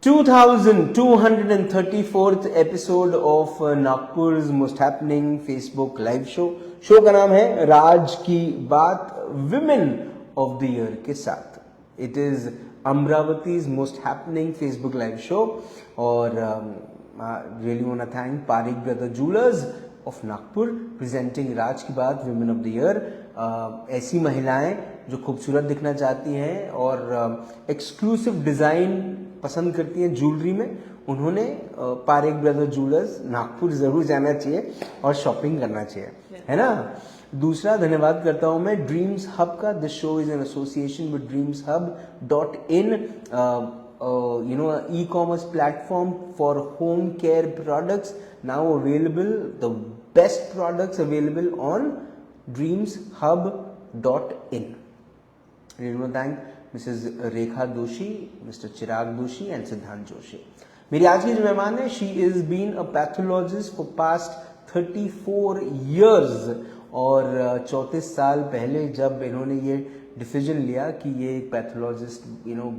2234th episode of Nagpur's most happening Facebook live show. Show का नाम है राज ki Baat, women of the year के साथ। It is Amravati's most happening Facebook live show और really want to thank Pareek brother jewellers of Nagpur presenting Raaz ki Baat, women of the year. ऐसी महिलाएं जो खूबसूरत दिखना चाहती हैं और एक्सक्लूसिव डिजाइन पसंद करती हैं ज्वेलरी में, उन्होंने पारेख ब्रदर जूलर्स नागपुर जरूर जाना चाहिए और शॉपिंग करना चाहिए, है ना। दूसरा धन्यवाद करता हूं मैं ड्रीम्स हब का। This show is an association with dreamshub.in, e-commerce platform for home care products now available, the best products available on dreamshub.in. really want to thank Mrs. Rekha Doshi, Mr. Chirag Doshi and Siddhant Joshi. मेरी आज की जो मेहमान है, she is been a pathologist for past 34 years और 34 साल पहले जब इन्होंने ये डिसीजन लिया कि ये एक पैथोलॉजिस्ट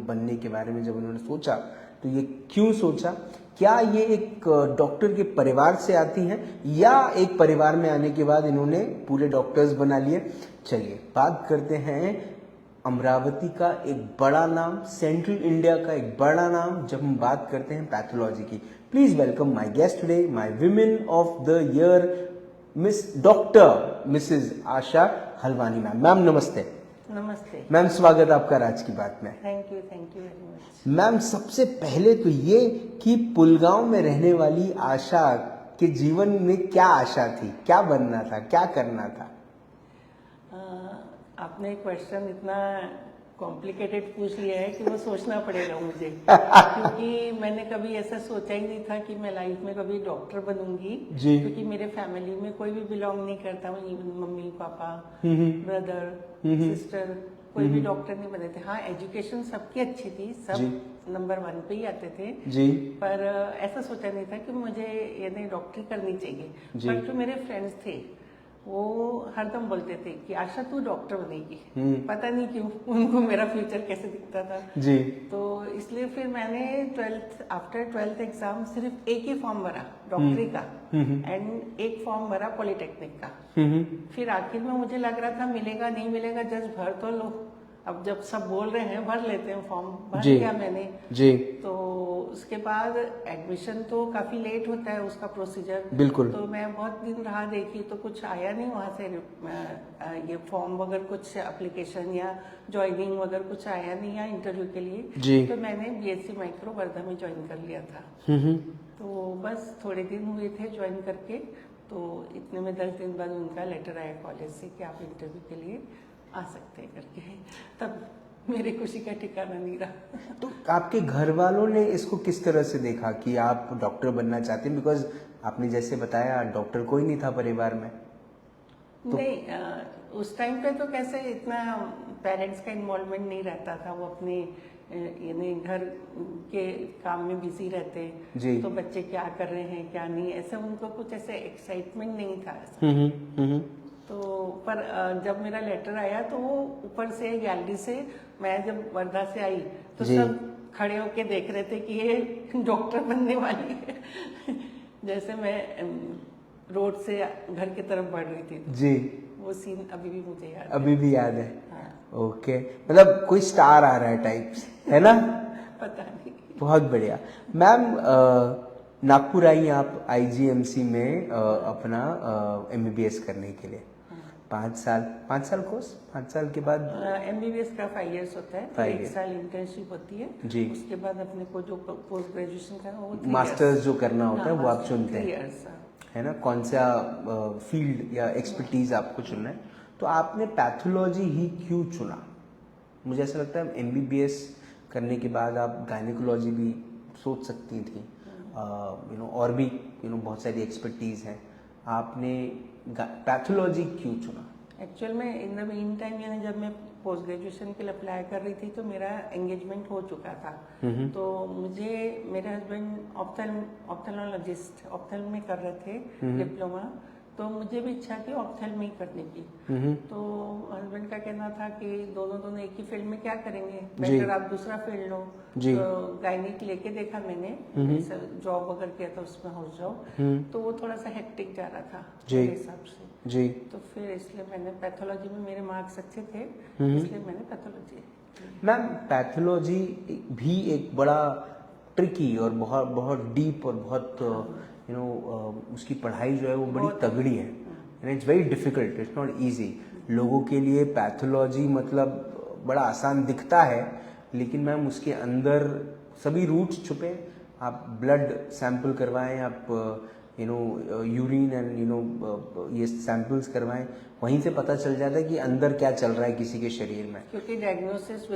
बनने के बारे में जब इन्होंने सोचा, तो ये क्यों सोचा, क्या ये एक डॉक्टर के परिवार से आती हैं या एक परिवार में आने के बाद इन्होंने पूरे डॉक्टर्स बना लिए। चलिए बात करते हैं अमरावती का एक बड़ा नाम, सेंट्रल इंडिया का एक बड़ा नाम, जब हम बात करते हैं पैथोलॉजी की। Please welcome my guest today, my women of the year, miss doctor missus Asha Halwani ma'am. Ma'am नमस्ते। नमस्ते मैम, स्वागत आपका राज की बात में। Thank you very much. Ma'am, सबसे पहले तो ये कि पुलगांव में रहने वाली आशा के जीवन में क्या आशा थी, क्या बनना था, क्या करना था? आपने क्वेश्चन इतना कॉम्प्लिकेटेड पूछ लिया है कि वो सोचना पड़ेगा मुझे क्योंकि मैंने कभी ऐसा सोचा ही नहीं था कि मैं लाइफ में कभी डॉक्टर बनूंगी जी। क्योंकि मेरे फैमिली में कोई भी बिलोंग नहीं करता, even mummy papa brother sister कोई भी डॉक्टर नहीं बने थे। हाँ, एजुकेशन सबकी अच्छी थी, सब नंबर 1 पे ही आते थे जी। पर ऐसा सोचा नहीं था कि मुझे ये डॉक्टरी करनी चाहिए। पर जो मेरे फ्रेंड्स थे वो हरदम बोलते थे कि आशा तू डॉक्टर बनेगी। पता नहीं क्यों उनको मेरा फ्यूचर कैसे दिखता था जी। तो इसलिए फिर मैंने आफ्टर 12th एग्जाम सिर्फ एक ही फॉर्म भरा डॉक्टरी का एंड एक फॉर्म भरा पॉलिटेक्निक का। फिर आखिर में मुझे लग रहा था मिलेगा नहीं मिलेगा, जस्ट भर तो लो, अब जब सब बोल रहे हैं भर लेते हैं फॉर्म, भर लिया मैंने जी। तो उसके बाद एडमिशन तो काफी लेट होता है उसका प्रोसीजर, बिल्कुल। तो मैं बहुत दिन राह देखी तो कुछ आया नहीं वहां से ये फॉर्म वगैरह, कुछ एप्लीकेशन या ज्वाइनिंग वगैरह कुछ आया नहीं या इंटरव्यू के लिए जी। तो मैंने BSc माइक्रो वर्धा में ज्वाइन कर लिया था। तो बस थोड़े दिन हुए थे ज्वाइन करके, तो इतने में 10 दिन बाद उनका लेटर आया कॉलेज से कि आप इंटरव्यू के लिए आ सकते हैं करके। तब मेरी खुशी का ठिकाना नहीं रहा। तो आपके घर वालों ने इसको किस तरह से देखा कि आप डॉक्टर बनना चाहते हैं? बिकॉज आपने जैसे बताया डॉक्टर कोई नहीं था परिवार में। तो नहीं, उस टाइम पे तो कैसे इतना पेरेंट्स का इन्वॉल्वमेंट नहीं रहता था, वो अपने यानी घर के काम में बिजी रहते जी। तो बच्चे क्या कर रहे हैं क्या नहीं, ऐसा उनको कुछ ऐसे एक्साइटमेंट नहीं था ऐसा। तो पर जब मेरा लेटर आया तो वो ऊपर से गैलरी से, मैं जब वर्धा से आई तो सब खड़े होके देख रहे थे कि ये डॉक्टर बनने वाली है जैसे मैं रोड से घर की तरफ बढ़ रही थी जी। वो सीन अभी भी मुझे याद है। अभी भी याद है? हाँ। ओके, मतलब कोई स्टार आ रहा है टाइप्स, है ना? पता नहीं। बहुत बढ़िया। मैम, नागपुर आई आप IGMC में अपना MBBS करने के लिए। 5 साल कोर्स, 5 साल के बाद MBBS का 5 इयर्स होता है, 1 साल इंटर्नशिप होती है जी। उसके बाद अपने को जो पोस्ट ग्रेजुएशन का वो मास्टर्स जो करना होता है वो आप चुनते हैं, है ना, कौन सा फील्ड या एक्सपर्टीज आपको चुनना है। तो आपने पैथोलॉजी ही क्यों चुना? मुझे ऐसा लगता है MBBS करने के बाद आप गायनेकोलॉजी भी सोच सकती थी, और भी बहुत सारी एक्सपर्टीज हैं, आपने पैथोलॉजी क्यों चुना? एक्चुअल में इन द मीन टाइम यानी जब मैं पोस्ट ग्रेजुएशन के लिए अप्लाई कर रही थी तो मेरा एंगेजमेंट हो चुका था। तो मुझे मेरे हस्बैंड ऑप्थेल्मोलॉजिस्ट ऑप्थेल में कर रहे थे डिप्लोमा, तो मुझे भी इच्छा थी ऑप्थेल्मी करने की। तो हस्बैंड का कहना था कि दोनों एक ही फील्ड में क्या करेंगे, बेटर आप दूसरा फील्ड लो। जी। तो गायनिक लेके देखा मैंने, जॉब अगर किया था उसमें हो जाओ, तो वो थोड़ा सा हेक्टिक जा रहा था मेरे हिसाब से। जी। तो फिर इसलिए मैंने पैथोलॉजी में, मेरे मार्क्स अच्छे थे, इसलिए मैंने पैथोलॉजी। मैम पैथोलॉजी भी एक बड़ा ट्रिकी और बहुत बहुत डीप और बहुत उसकी पढ़ाई जो है वो बड़ी तगड़ी है, and it's very difficult, it's not easy. लोगों के लिए पैथोलॉजी मतलब बड़ा आसान दिखता है, लेकिन मैम उसके अंदर सभी रूट्स छुपे। आप ब्लड सैंपल करवाएं, आप यूरिन एंड ये सैंपल्स करवाएं, वहीं से पता चल जाता है कि अंदर क्या चल रहा है किसी के शरीर में। क्योंकि diagnosis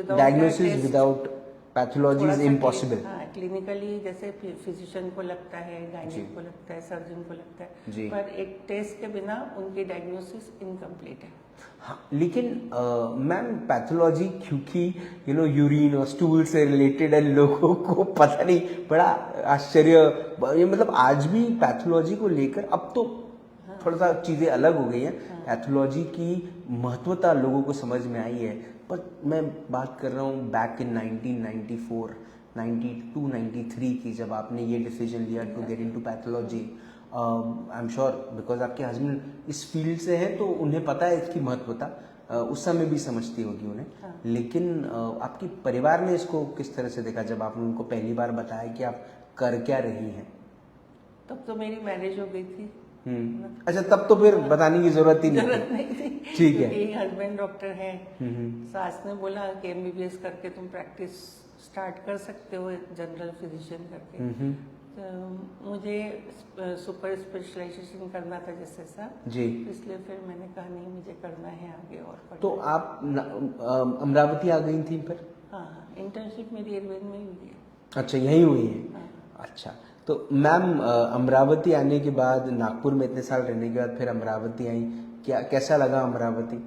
without pathology is impossible. Clinically जैसे फिजिशियन को लगता है, गायनिक को लगता है, सर्जन को लगता जी। है, पर एक टेस्ट के बिना उनकी डायग्नोसिस इनकम्प्लीट है। हाँ, लेकिन मैम पैथोलॉजी क्योंकि यूरिन और स्टूल से रिलेटेड है, लोगों को पता नहीं, बड़ा आश्चर्य। ये मतलब आज भी पैथोलॉजी को लेकर अब तो थोड़ा सा चीज़ें अलग हो गई हैं। पैथोलॉजी की महत्वता लोगों को समझ में आई है, पर मैं बात कर रहा हूँ बैक इन 1994, 92, 93 की, जब आपने ये डिसीजन लिया to get into pathology. I am sure because आपके हस्बैंड इस फील्ड से हैं तो उन्हें पता है इसकी महत्वता, उस समय भी समझती होगी उन्हें। लेकिन आपके परिवार ने इसको किस तरह से देखा जब आपने उनको पहली बार बताया कि आप कर क्या रही हैं? तब तो मेरी मैरिज हो गई थी। अच्छा, तब तो फिर बताने की जरूरत ही नहीं थी। ठीक है। हस्बैंड डॉक्टर है, सास ने बोला कि MBBS करके तुम प्रैक्टिस स्टार्ट कर सकते हो जनरल फिजिशियन करके। तो मुझे सुपर स्पेशलाइजेशन करना था जैसे सा जी, इसलिए फिर मैंने कहा नहीं, मुझे करना है आगे और पढ़ना। तो आप अमरावती आ गई थी फिर? हाँ, इंटर्नशिप मेरी एयरवेल में ही हुई है। अच्छा, यही हुई है। अच्छा, तो मैम अमरावती आने के बाद, नागपुर में इतने साल रहने के बाद फिर अमरावती आई, कैसा लगा अमरावती?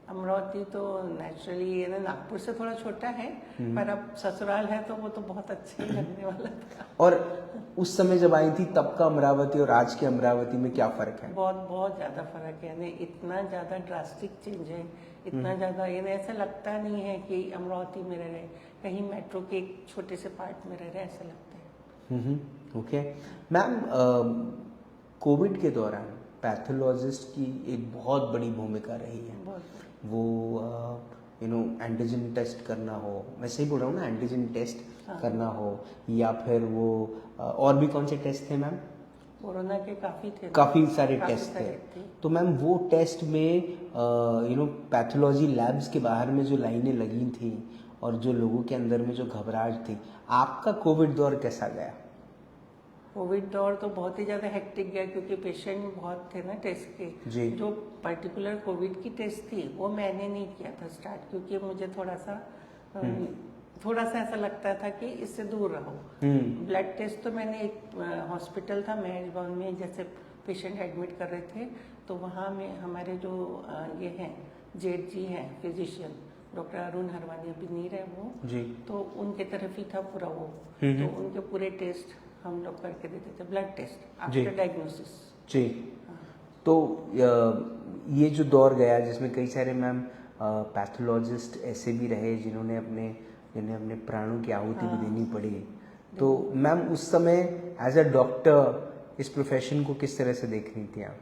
अमरावती तो नेचुरली है ना, नागपुर से थोड़ा छोटा है, पर अब ससुराल है तो वो तो बहुत अच्छा ही लगने वाला था। और उस समय जब आई थी तब का अमरावती और आज के अमरावती में क्या फर्क है? बहुत बहुत ज्यादा फर्क है, यानी इतना ज्यादा ड्रास्टिक चेंज है, इतना ज्यादा, यानी ऐसा लगता नहीं है कि अमरावती में रह रहे, कहीं मेट्रो के एक छोटे से पार्ट में रह रहे, ऐसा लगता है। ओके मैम, कोविड के दौरान पैथोलॉजिस्ट की एक बहुत बड़ी भूमिका रही है। वो एंटीजन टेस्ट करना हो, मैं सही बोल रहा हूँ ना, एंटीजन टेस्ट करना हो, या फिर वो और भी कौन से टेस्ट थे मैम? कोरोना के काफ़ी सारे टेस्ट थे। तो मैम वो टेस्ट में पैथोलॉजी लैब्स के बाहर में जो लाइनें लगी थी और जो लोगों के अंदर में जो घबराहट थी, आपका कोविड दौर कैसा गया? कोविड दौर तो बहुत ही ज़्यादा हेक्टिक गया, क्योंकि पेशेंट बहुत थे ना टेस्ट के। जी। जो पर्टिकुलर कोविड की टेस्ट थी वो मैंने नहीं किया था स्टार्ट, क्योंकि मुझे थोड़ा सा ऐसा लगता था कि इससे दूर रहो। ब्लड टेस्ट तो मैंने, एक हॉस्पिटल था मैरिजबाउंड में, जैसे पेशेंट एडमिट कर रहे थे तो वहाँ में हमारे जो ये हैं जेठ जी हैं फिजिशियन, डॉक्टर अरुण हरवानी, अभी नहीं रहे वो जी, तो उनके तरफ ही था पूरा वो। तो उनके पूरे टेस्ट हम लोग करके देते थे, ब्लड टेस्ट आफ्टर डायग्नोसिस जी। तो ये जो दौर गया जिसमें कई सारे मैम पैथोलॉजिस्ट ऐसे भी रहे जिन्हें अपने प्राणों की आहुति भी देनी पड़ी, तो मैम उस समय एज अ डॉक्टर इस प्रोफेशन को किस तरह से देख रही थी आप?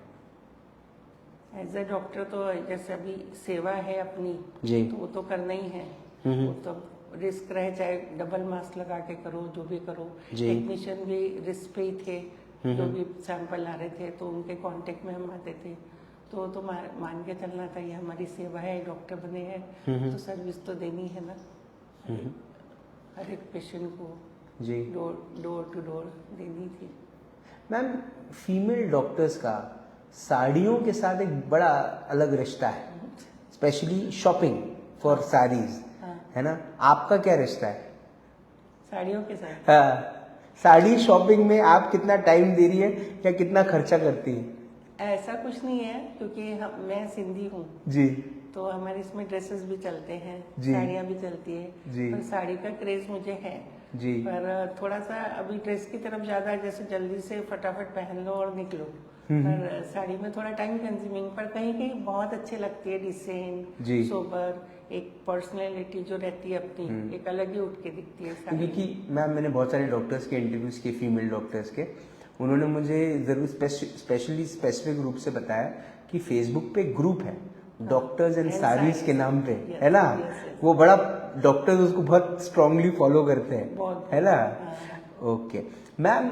एज अ डॉक्टर तो जैसे अभी सेवा है अपनी जी, तो वो तो करना ही है। वो तो रिस्क रहे, चाहे डबल मास्क लगा के करो, जो भी करो। टेक्नीशियन भी रिस्क पे ही थे, जो भी सैंपल आ रहे थे तो उनके कांटेक्ट में हम आते थे, तो मान के चलना था, ये हमारी सेवा है, डॉक्टर बने हैं तो सर्विस तो देनी है ना हर एक पेशेंट को जी, डोर टू डोर देनी थी। मैम फीमेल डॉक्टर्स का साड़ियों के साथ एक बड़ा अलग रिश्ता है, स्पेशली शॉपिंग फॉर साड़ीज, है ना? आपका क्या रिश्ता है साड़ियों के साथ? साड़ी शॉपिंग में आप कितना टाइम दे रही है या कितना खर्चा करती है? ऐसा कुछ नहीं है, क्योंकि मैं सिंधी हूँ जी, तो हमारे इसमें ड्रेसेस भी चलते हैं, साड़ियाँ भी चलती है जी, पर साड़ी का क्रेज मुझे है जी, पर थोड़ा सा अभी ड्रेस की तरफ ज्यादा, जैसे जल्दी से फटाफट पहन लो और निकलो, पर साड़ी में थोड़ा टाइम कंज्यूमिंग, पर कहीं कहीं बहुत अच्छे लगती है, जी। डिसेंट सोबर, एक पर्सनैलिटी जो रहती है अपनी, एक अलग ही उठ के दिखती है साड़ी में। क्योंकि मैम मैंने बहुत सारे डॉक्टर्स के इंटरव्यूज़ किए, फीमेल डॉक्टर्स के, उन्होंने मुझे ज़रूर स्पेसिफिक रूप से बताया कि फेसबुक पे ग्रुप है डॉक्टर्स एंड साड़ीज के नाम पे, है ना, वो बड़ा डॉक्टर्स उसको बहुत स्ट्रांगली फॉलो करते हैं, है ना। ओके मैम,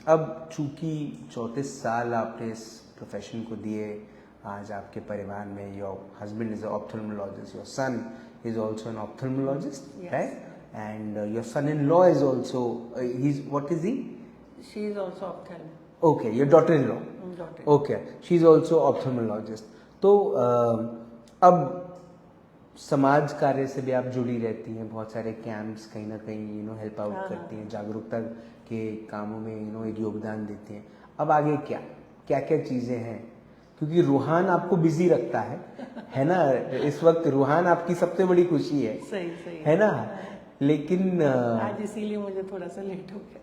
अब चूंकि 34 साल आपने इस प्रोफेशन को दिए, आज आपके परिवार में your husband is ophthalmologist, your son is also an ophthalmologist, right, and your son in law is also, what is he? She is also ophthalm. Okay, your daughter in law, okay, she is also ophthalmologist. तो अब समाज कार्य से भी आप जुड़ी रहती हैं, बहुत सारे कैंप्स कहीं ना कहीं हेल्प आउट करती हैं, जागरूकता के कामों में एक योगदान देती हैं। अब आगे क्या क्या क्या चीज़ें हैं, क्योंकि रूहान आपको बिजी रखता है ना, इस वक्त रूहान आपकी सबसे बड़ी खुशी है, सही है ना, लेकिन आज इसीलिए मुझे थोड़ा सा लेट हो गया।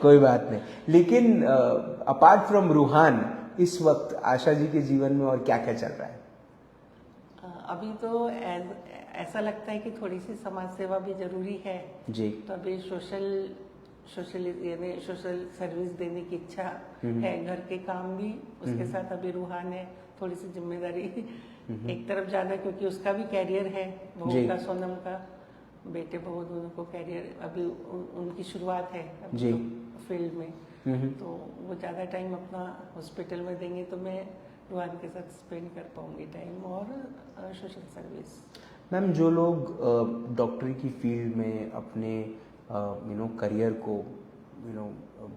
कोई बात नहीं, लेकिन अपार्ट फ्रॉम रूहान इस वक्त आशा जी के जीवन में और क्या क्या चल रहा है? अभी तो ऐसा लगता है कि थोड़ी सी समाज सेवा भी जरूरी है जी। तो अभी सोशल सर्विस देने की इच्छा है, घर के काम भी, उसके साथ अभी रूहान है, थोड़ी सी जिम्मेदारी एक तरफ ज्यादा, क्योंकि उसका भी कैरियर है, बहू का, सोनम का, बेटे बहू दोनों को कैरियर, अभी उनकी शुरुआत है अभी तो फील्ड में, तो वो ज़्यादा टाइम अपना हॉस्पिटल में देंगे तो मैं रूहान के साथ स्पेंड कर पाऊंगी टाइम, और सोशल सर्विस। मैम, जो लोग डॉक्टरी की फील्ड में अपने करियर को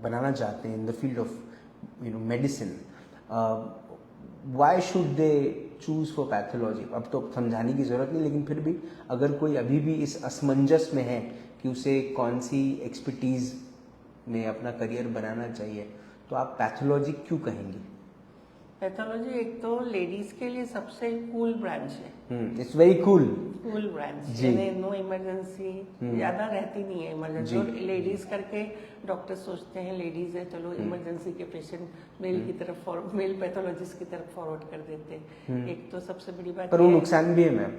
बनाना चाहते हैं in the field of medicine, why should they choose for pathology? अब तो समझाने की ज़रूरत नहीं, लेकिन फिर भी अगर कोई अभी भी इस असमंजस में है कि उसे कौन सी एक्सपर्टीज़ में अपना करियर बनाना चाहिए, तो आप पैथोलॉजी क्यों कहेंगी? पैथोलॉजी एक तो लेडीज के लिए सबसे कूल ब्रांच है। इट्स वेरी कूल ब्रांच, यानी नो इमरजेंसी ज्यादा रहती नहीं है इमरजेंसी, और लेडीज करके डॉक्टर सोचते हैं लेडीज है, चलो इमरजेंसी के पेशेंट मेल की तरफ मेल पैथोलॉजिस्ट की तरफ फॉरवर्ड कर देते हैं। एक तो सबसे बड़ी बात, पर वो नुकसान भी है मैम,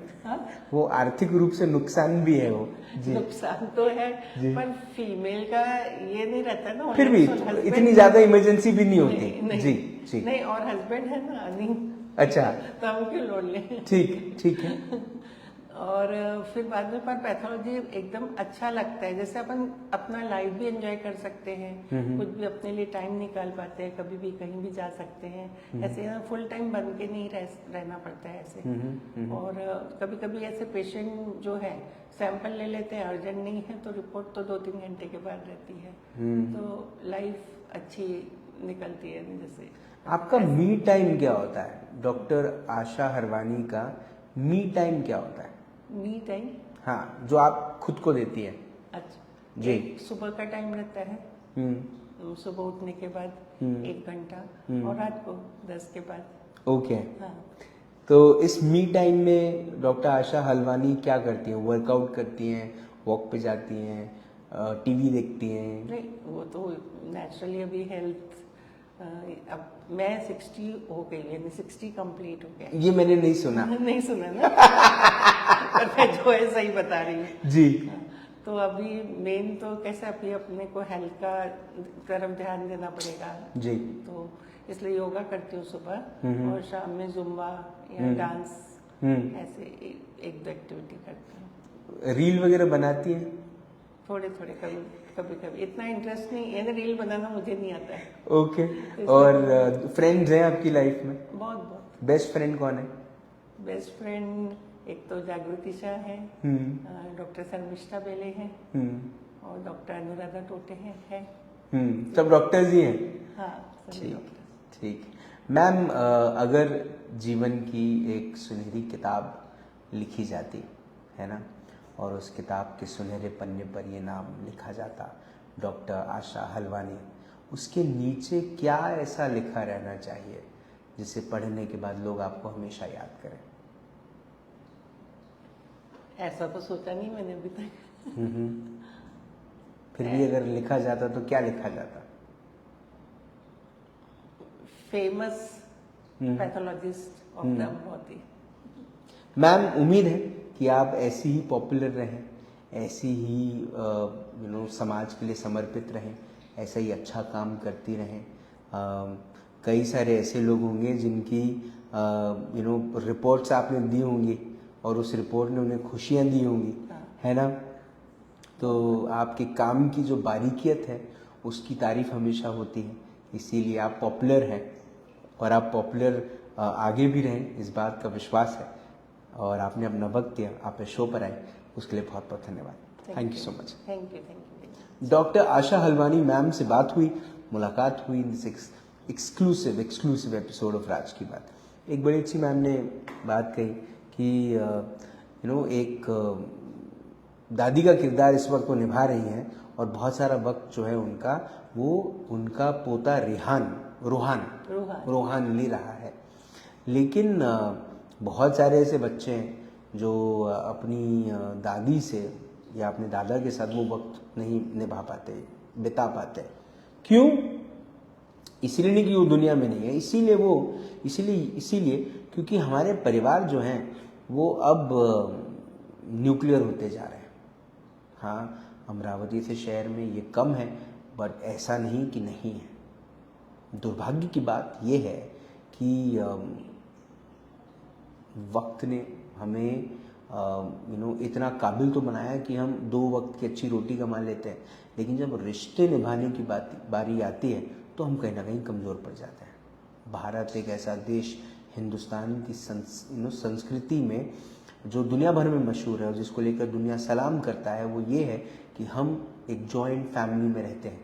वो आर्थिक रूप से नुकसान भी है वो जी। नुकसान तो है, पर फीमेल का ये नहीं रहता ना, फिर भी इतनी ज्यादा इमरजेंसी भी नहीं होती जी जी। नहीं, और हस्बैंड है ना, नहीं अच्छा, तो हम क्यों लोड लें? ठीक है। और फिर बाद में पर पैथोलॉजी एकदम अच्छा लगता है, जैसे अपन अपना लाइफ भी एंजॉय कर सकते हैं, कुछ भी अपने लिए टाइम निकाल पाते हैं, कभी भी कहीं भी जा सकते हैं, ऐसे फुल टाइम बन के नहीं रहना पड़ता है ऐसे। और कभी कभी ऐसे पेशेंट जो है सैंपल ले लेते हैं, अर्जेंट नहीं है तो रिपोर्ट तो 2-3 घंटे के बाद रहती है, तो लाइफ अच्छी निकलती है। जैसे आपका मी टाइम क्या होता है? डॉक्टर आशा हरवानी का मी टाइम क्या होता है? मी टाइम, हाँ, जो आप खुद को देती हैं। अच्छा जी। सुबह का टाइम रहता है, सुबह उठने के बाद 1 घंटा, और रात को 10 के बाद। ओके। हाँ। तो इस मी टाइम में डॉक्टर आशा हलवानी क्या करती हैं? वर्कआउट करती हैं, वॉक पे जाती हैं, टीवी देखती हैं? नहीं, वो तो नेचुरली अभी हेल्थ, अब मैं 60 हो गई, यानी 60 कंप्लीट हो गया। ये मैंने नहीं सुना। नहीं सुना ना? पर मैं जो है सही बता रही हूँ जी। तो अभी मेन तो कैसे अभी अपने को हेल्थ का तरफ ध्यान देना पड़ेगा जी। तो इसलिए योगा करती हूँ सुबह, और शाम में जुम्बा या डांस, ऐसे एक दो एक्टिविटी करती हूँ। रील वगैरह बनाती हैं? थोड़े थोड़े, कभी इतना इंटरेस्ट नहीं, यानी रील बनाना मुझे नहीं आता है। ओके। और फ्रेंड्स हैं आपकी लाइफ में? बहुत। बेस्ट फ्रेंड कौन है? बेस्ट फ्रेंड एक तो जागृति शाह है, डॉक्टर शर्मिष्ठा बेले हैं, और डॉक्टर अनुराधा टोटे हैं। सब डॉक्टर्स ही हैं? हाँ, सभी डॉक्टर। ठीक। मैम, अगर जीवन की एक सुनहरी किताब लिखी जाती है ना, और उस किताब के सुनहरे पन्ने पर ये नाम लिखा जाता, डॉक्टर आशा हलवानी, उसके नीचे क्या ऐसा लिखा रहना चाहिए जिसे पढ़ने के बाद लोग आपको हमेशा याद करें? ऐसा तो सोचा नहीं मैंने अभी तक। फिर भी अगर लिखा जाता तो क्या लिखा जाता? Famous pathologist of the Amravati. Ma'am, उम्मीद है कि आप ऐसी ही पॉपुलर रहें, ऐसी ही समाज के लिए समर्पित रहें, ऐसा ही अच्छा काम करती रहें। कई सारे ऐसे लोग होंगे जिनकी रिपोर्ट्स आपने दी होंगी और उस रिपोर्ट ने उन्हें खुशियाँ दी होंगी, है ना? तो आपके काम की जो बारीकियत है उसकी तारीफ हमेशा होती है, इसीलिए आप पॉपुलर हैं और आप पॉपुलर आगे भी रहें, इस बात का विश्वास है। और आपने अपना वक्त दिया, आप इस शो पर आए, उसके लिए बहुत बहुत धन्यवाद। Thank you so much. Thank you. Doctor Asha Halwani ma'am से बात हुई, मुलाकात हुई in this exclusive episode of Raaz ki Baat. एक बड़ी अच्छी मैम ने बात कही कि एक दादी का किरदार इस वक्त वो निभा रही हैं और बहुत सारा वक्त जो है उनका पोता रोहान ले रहा है। लेकिन बहुत सारे ऐसे बच्चे हैं जो अपनी दादी से या अपने दादा के साथ वो वक्त नहीं निभा पाते, बिता पाते। क्यों? इसीलिए नहीं कि वो दुनिया में नहीं है, इसीलिए क्योंकि हमारे परिवार जो हैं वो अब न्यूक्लियर होते जा रहे हैं। हाँ, अमरावती से शहर में ये कम है, बट ऐसा नहीं कि नहीं है। दुर्भाग्य की बात ये है कि वक्त ने हमें इतना काबिल तो बनाया कि हम 2 वक्त की अच्छी रोटी कमा लेते हैं, लेकिन जब रिश्ते निभाने की बारी आती है तो हम कहीं ना कहीं कमज़ोर पड़ जाते हैं। भारत एक ऐसा देश, हिंदुस्तान की संस्कृति में जो दुनिया भर में मशहूर है और जिसको लेकर दुनिया सलाम करता है, वो ये है कि हम एक जॉइंट फैमिली में रहते हैं,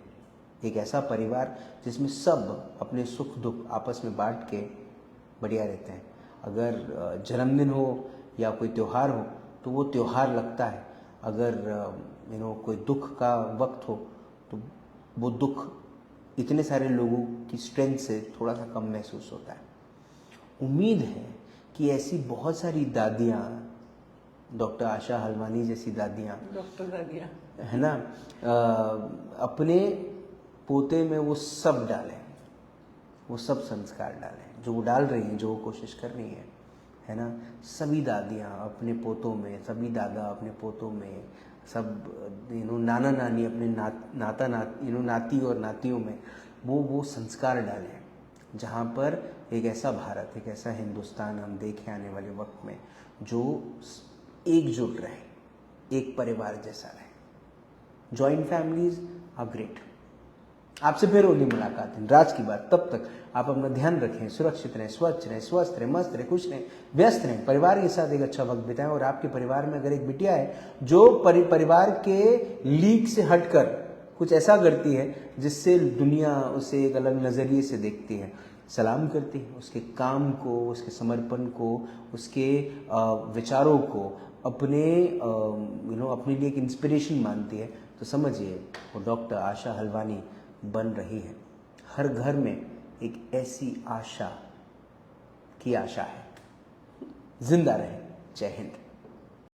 एक ऐसा परिवार जिसमें सब अपने सुख दुख आपस में बांट के बढ़िया रहते हैं। अगर जन्मदिन हो या कोई त्यौहार हो तो वो त्यौहार लगता है, अगर कोई दुख का वक्त हो तो वो दुख इतने सारे लोगों की स्ट्रेंथ से थोड़ा सा कम महसूस होता है। उम्मीद है कि ऐसी बहुत सारी दादियाँ, डॉक्टर आशा हलवानी जैसी दादियाँ, है ना, अपने पोते में वो सब डालें, वो सब संस्कार डालें जो वो डाल रही हैं, जो वो कोशिश कर रही हैं, है ना। सभी दादियाँ अपने पोतों में, सभी दादा अपने पोतों में, सब नाना नानी अपने नाती और नातियों में वो संस्कार डालें, जहाँ पर एक ऐसा भारत, एक ऐसा हिंदुस्तान हम देखें आने वाले वक्त में जो एकजुट रहे, एक परिवार जैसा रहे। Joint families are great. आपसे फिर होगी मुलाकात राज की बात। तब तक आप अपना ध्यान रखें, सुरक्षित रहें, स्वच्छ रहें, स्वस्थ रहें, मस्त रहें, खुश रहें, व्यस्त रहें, परिवार के साथ एक अच्छा वक्त बिताएं। और आपके परिवार में अगर एक बिटिया है जो परिवार के लीक से हटकर कुछ ऐसा करती है जिससे दुनिया उसे एक अलग नज़रिए से देखती है, सलाम करती है, उसके काम को, उसके समर्पण को, उसके विचारों को अपने लिए एक इंस्पिरेशन मानती है, तो समझिए वो डॉक्टर आशा हलवानी बन रही है। हर घर में एक ऐसी आशा की आशा है। जिंदा रहे। जय हिंद।